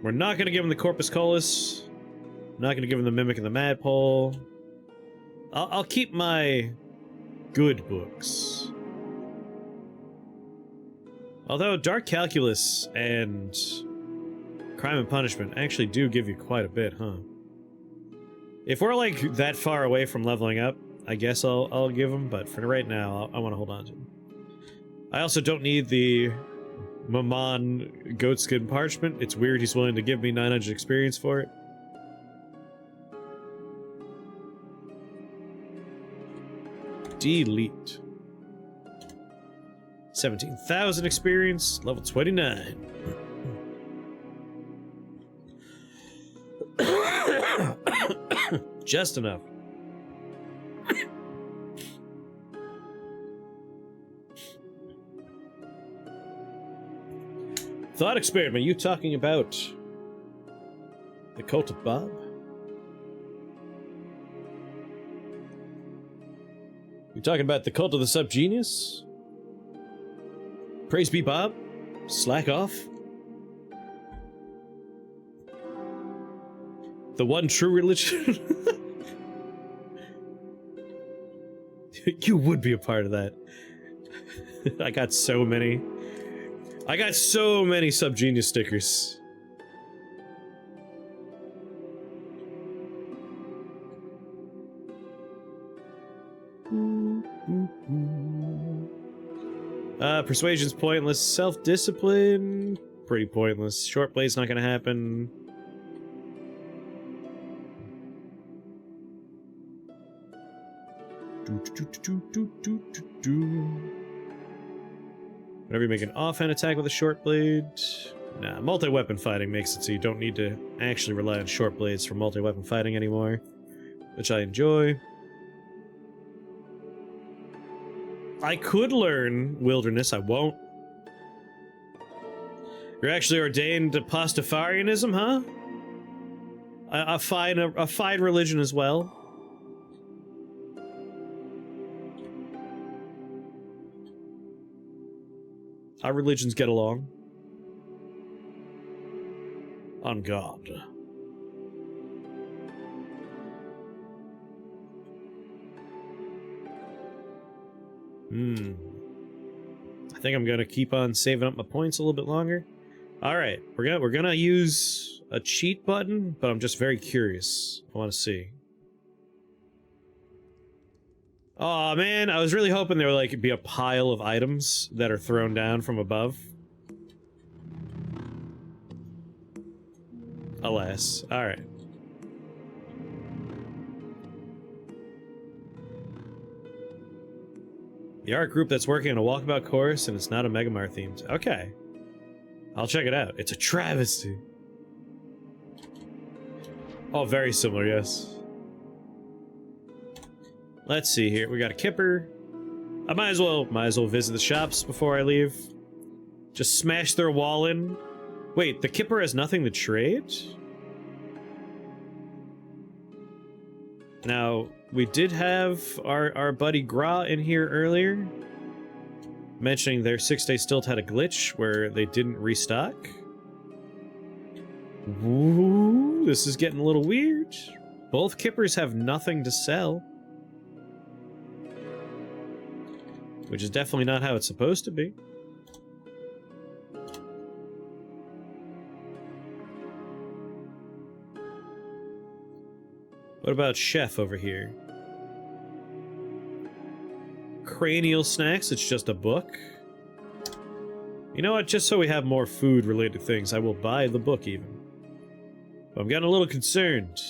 We're not gonna give him the Corpus Colis. Not gonna give him the Mimic and the Madpole. I'll keep my good books. Although Dark Calculus and Crime and Punishment actually do give you quite a bit, huh? If we're like that far away from leveling up, I guess I'll give them, but for right now, I want to hold on to them. I also don't need the Maman Goatskin Parchment. It's weird he's willing to give me 900 experience for it. Delete. 17,000 experience, level 29. Just enough. Thought experiment, you talking about the cult of Bob? You talking about the cult of the subgenius? Praise be Bob? Slack off? The one true religion? You would be a part of that. I got so many. I got so many subgenius stickers. Persuasion's pointless. Self-discipline, pretty pointless. Short blade's not gonna happen. Whenever you make an offhand attack with a short blade... Nah, multi-weapon fighting makes it so you don't need to actually rely on short blades for multi-weapon fighting anymore, which I enjoy. I could learn Wilderness, I won't. You're actually ordained to Pastafarianism, huh? A fine religion as well. Our religions get along. On God. I think I'm gonna keep on saving up my points a little bit longer. Alright, we're gonna use a cheat button, but I'm just very curious. I wanna see. Aw, man, I was really hoping there would, like, be a pile of items that are thrown down from above. Alas. Alright. The art group that's working on a walkabout course, and it's not a Megamar themed. Okay. I'll check it out. It's a travesty. Oh, very similar, yes. Let's see here. We got a Kipper. I might as well visit the shops before I leave. Just smash their wall in. Wait, the Kipper has nothing to trade? Now, we did have our buddy Gra in here earlier, mentioning their 6-day stilt had a glitch where they didn't restock. Ooh, this is getting a little weird. Both Kippers have nothing to sell. Which is definitely not how it's supposed to be. What about Chef over here? Cranial snacks, it's just a book. You know what, just so we have more food-related things, I will buy the book even. But I'm getting a little concerned.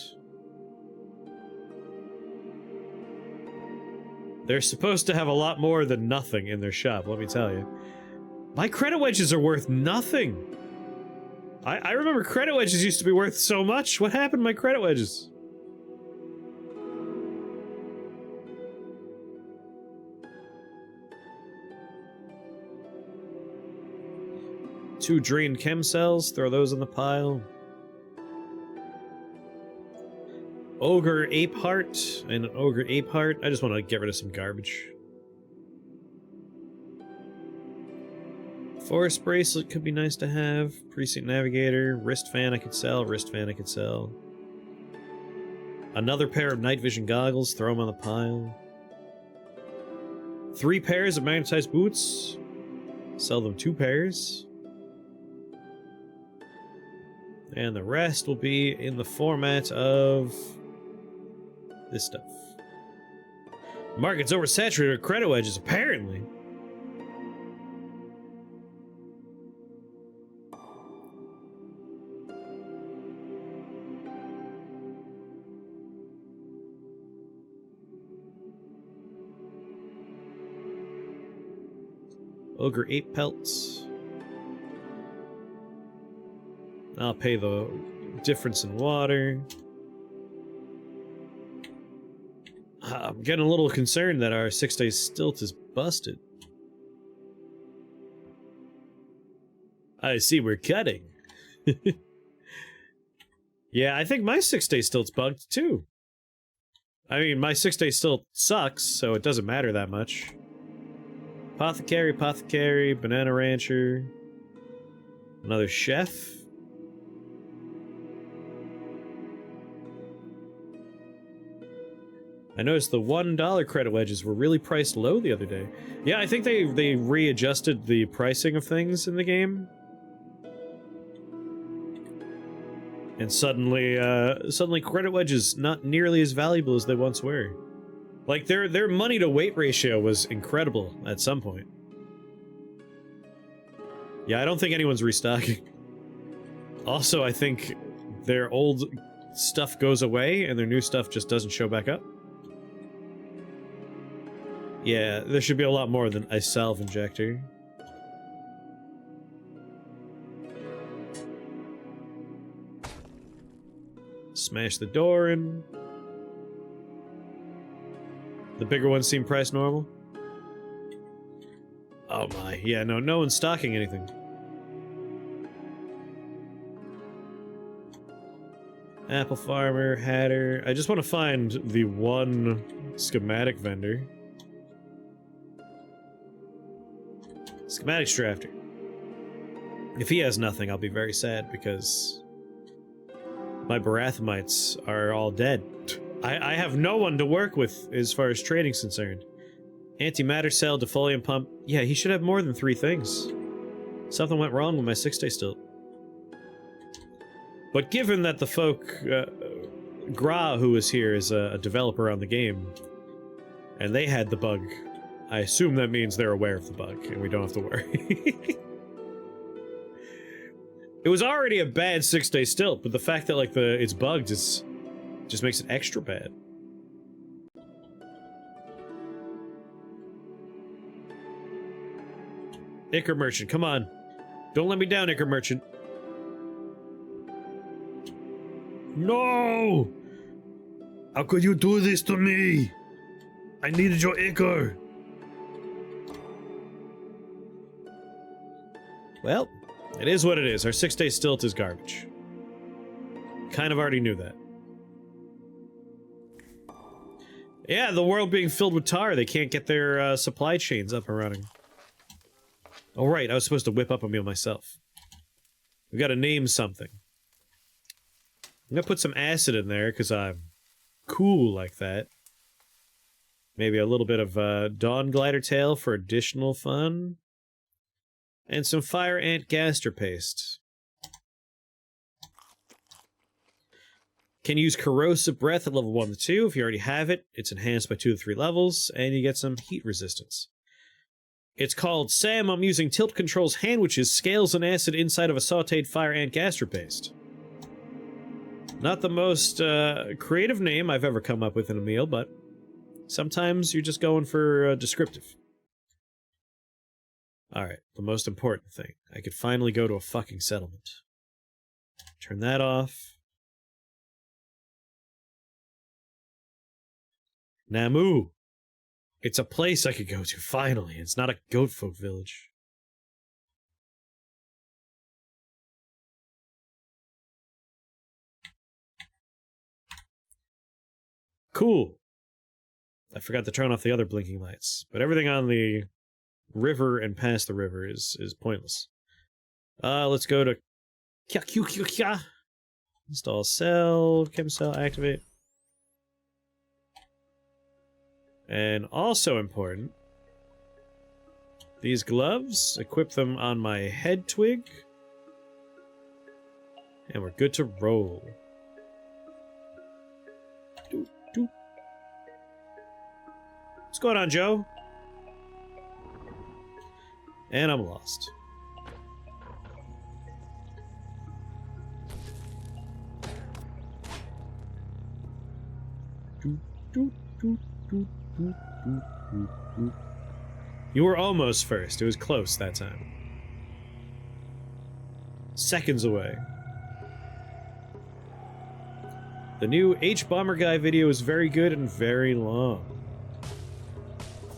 They're supposed to have a lot more than nothing in their shop, let me tell you. My credit wedges are worth nothing! I remember credit wedges used to be worth so much. What happened to my credit wedges? Two drained chem cells, throw those in the pile. Ogre ape heart and an ogre ape heart. I just want to get rid of some garbage. Forest bracelet could be nice to have. Precinct navigator. Wrist fan I could sell. Wrist fan I could sell. Another pair of night vision goggles. Throw them on the pile. 3 pairs of magnetized boots. Sell them 2 pairs. And the rest will be in the format of this stuff. Market's oversaturated with credit wedges, apparently. Ogre 8 pelts. I'll pay the difference in water. I'm getting a little concerned that our 6-day stilt is busted. I see we're cutting. Yeah, I think my 6-day stilt's bugged too. I mean, my 6-day stilt sucks, so it doesn't matter that much. Apothecary, banana rancher. Another chef. I noticed the $1 credit wedges were really priced low the other day. Yeah, I think they readjusted the pricing of things in the game. And suddenly credit wedges not nearly as valuable as they once were. Like, their money to weight ratio was incredible at some point. Yeah, I don't think anyone's restocking. Also, I think their old stuff goes away and their new stuff just doesn't show back up. Yeah, there should be a lot more than a salve injector. Smash the door in. The bigger ones seem priced normal. Oh my, yeah, no one's stocking anything. Apple farmer, hatter. I just want to find the one schematic vendor. Schematics drafter. If he has nothing, I'll be very sad because my Barathamites are all dead. I have no one to work with as far as trading's concerned. Antimatter cell, defolium pump. Yeah, he should have more than 3 things. Something went wrong with my 6-day stilt. But given that the folk, Gra, who was here, is a developer on the game, and they had the bug, I assume that means they're aware of the bug, and we don't have to worry. It was already a bad 6-day stilt, but the fact that, like, it's bugged just makes it extra bad. Ichor Merchant, come on. Don't let me down, Ichor Merchant. No! How could you do this to me? I needed your Ichor. Well, it is what it is. Our 6-day stilt is garbage. Kind of already knew that. Yeah, the world being filled with tar, they can't get their supply chains up and running. Oh right, I was supposed to whip up a meal myself. We gotta name something. I'm gonna put some acid in there, because I'm cool like that. Maybe a little bit of Dawn Glider Tail for additional fun. And some Fire Ant Gaster Paste. Can use Corrosive Breath at level 1 to 2. If you already have it, it's enhanced by 2 to 3 levels, and you get some heat resistance. It's called Sam, I'm using Tilt Control's Handwiches, Scales and Acid inside of a sauteed Fire Ant Gaster Paste. Not the most creative name I've ever come up with in a meal, but sometimes you're just going for descriptive. Alright, the most important thing. I could finally go to a fucking settlement. Turn that off. Namu! It's a place I could go to, finally. It's not a goat folk village. Cool. I forgot to turn off the other blinking lights, but everything on the river and past the river is pointless. Let's go to install cell, chem cell, activate. And also important, these gloves, equip them on my head twig, and we're good to roll. Doot, doot. What's going on, Joe? And I'm lost. Doot, doot, doot, doot, doot, doot, doot, doot. You were almost first. It was close that time. Seconds away. The new H-Bomber Guy video is very good and very long.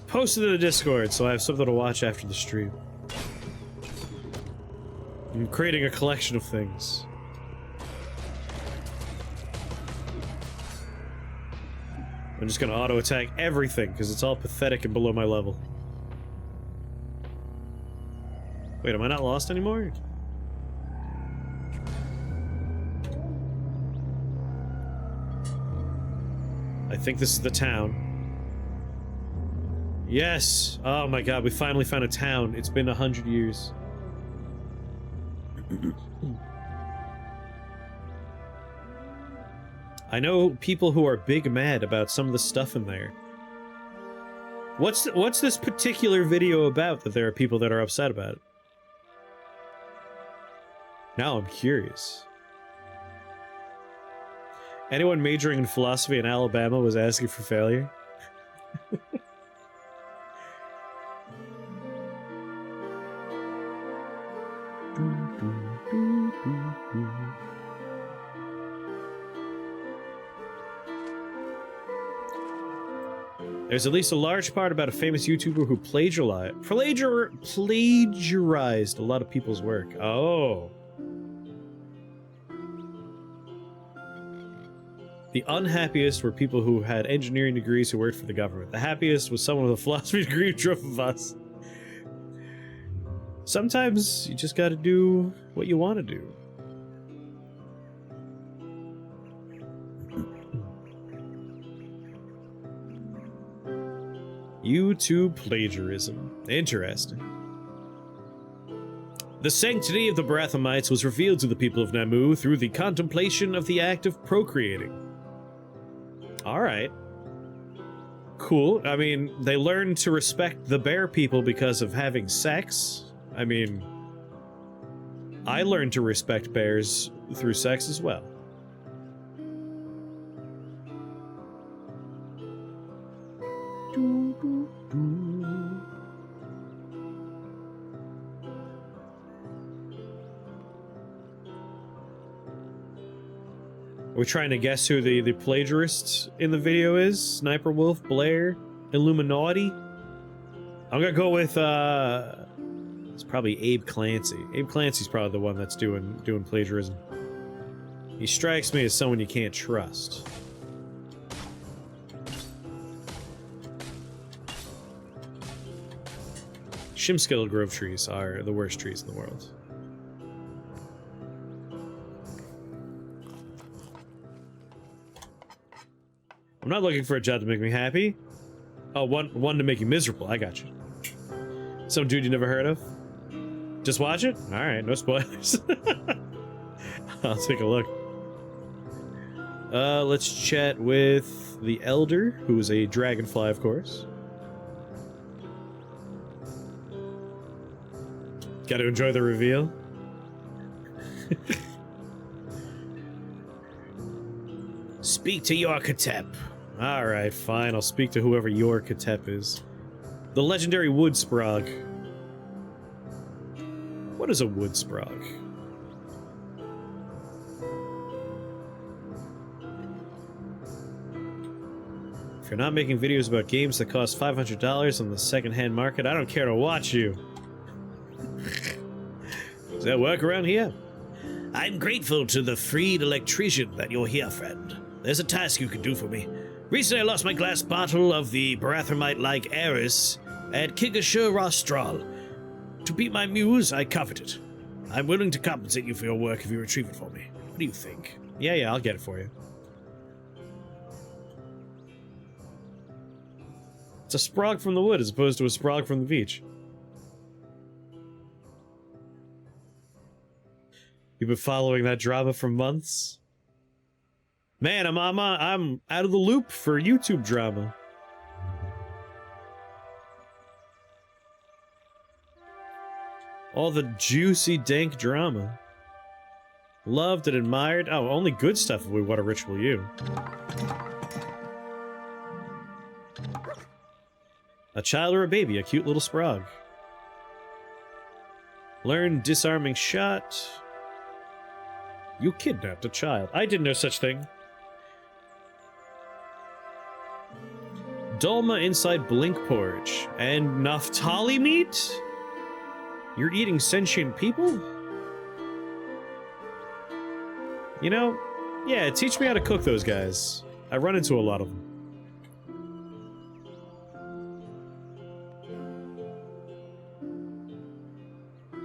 Post it in the Discord so I have something to watch after the stream. I'm creating a collection of things. I'm just gonna auto-attack everything, because it's all pathetic and below my level. Wait, am I not lost anymore? I think this is the town. Yes! Oh my god, we finally found a town. It's been 100 years. I know people who are big mad about some of the stuff in there. What's this particular video about that there are people that are upset about it? Now I'm curious. Anyone majoring in philosophy in Alabama was asking for failure? There's at least a large part about a famous YouTuber who plagiarized a lot of people's work. Oh. The unhappiest were people who had engineering degrees who worked for the government. The happiest was someone with a philosophy degree who drove a bus. Sometimes you just gotta do what you want to do. YouTube plagiarism. Interesting. The sanctity of the Brathamites was revealed to the people of Namu through the contemplation of the act of procreating. Alright. Cool. I mean, they learned to respect the bear people because of having sex. I mean, I learned to respect bears through sex as well. We're trying to guess who the plagiarist in the video is. Sniper Wolf, Blair, Illuminati. I'm gonna go with it's probably Abe Clancy. Abe Clancy's probably the one that's doing plagiarism. He strikes me as someone you can't trust. Shimskill Grove trees are the worst trees in the world. I'm not looking for a job to make me happy. Oh, one to make you miserable. I got you. Some dude you never heard of? Just watch it? Alright, no spoilers. I'll take a look. Let's chat with the Elder, who is a dragonfly, of course. Gotta enjoy the reveal. Speak to Yorkatep. Alright, fine. I'll speak to whoever Yorkatep is. The legendary wood sprog. What is a wood sprog? If you're not making videos about games that cost $500 on the second-hand market, I don't care to watch you. Does that work around here? I'm grateful to the freed electrician that you're here, friend. There's a task you can do for me. Recently I lost my glass bottle of the Brathramite-like Eris at Kigashur Rostral. To beat my muse, I covet it. I'm willing to compensate you for your work if you retrieve it for me. What do you think? Yeah, I'll get it for you. It's a sprog from the wood as opposed to a sprog from the beach. You've been following that drama for months? Man, I'm out of the loop for YouTube drama. All the juicy, dank drama. Loved and admired. Oh, only good stuff if we want to ritual you. A child or a baby, a cute little sprog. Learn disarming shot. You kidnapped a child. I didn't know such thing. Dolma inside Blink Porridge. And Naphtali meat? You're eating sentient people? You know, yeah, teach me how to cook those guys. I run into a lot of them.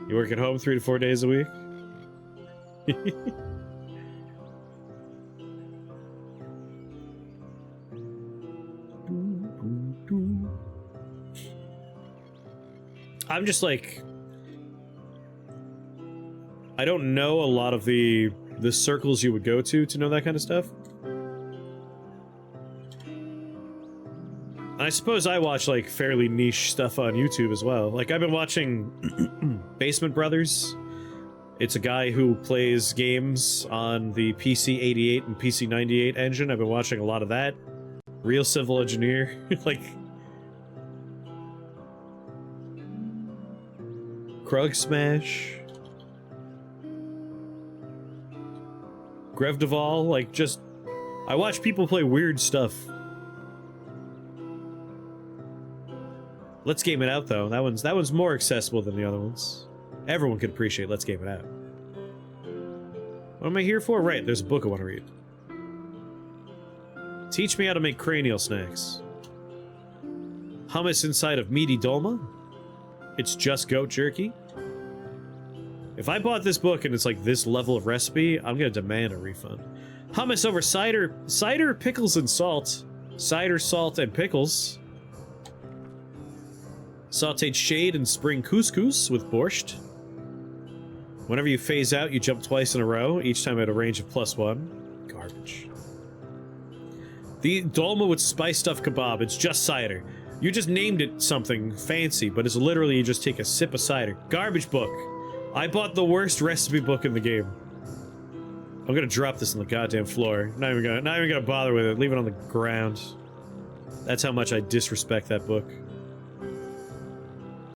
You work at home 3 to 4 days a week? I'm just like... I don't know a lot of the circles you would go to know that kind of stuff. And I suppose I watch, like, fairly niche stuff on YouTube as well. Like, I've been watching Basement Brothers. It's a guy who plays games on the PC-88 and PC-98 engine. I've been watching a lot of that. Real Civil Engineer. Like... Krug Smash. Grev Deval, like, just... I watch people play weird stuff. Let's Game It Out, though. That one's more accessible than the other ones. Everyone can appreciate Let's Game It Out. What am I here for? Right, there's a book I want to read. Teach me how to make cranial snacks. Hummus inside of meaty dolma? It's just goat jerky? If I bought this book and it's like this level of recipe, I'm gonna demand a refund. Hummus over cider. Cider, pickles, and salt. Cider, salt, and pickles. Sauteed shade and spring couscous with borscht. Whenever you phase out, you jump twice in a row, each time at a range of +1. Garbage. The dolma with spice stuffed kebab, it's just cider. You just named it something fancy, but it's literally you just take a sip of cider. Garbage book. I bought the worst recipe book in the game. I'm gonna drop this on the goddamn floor. Not even gonna bother with it. Leave it on the ground. That's how much I disrespect that book.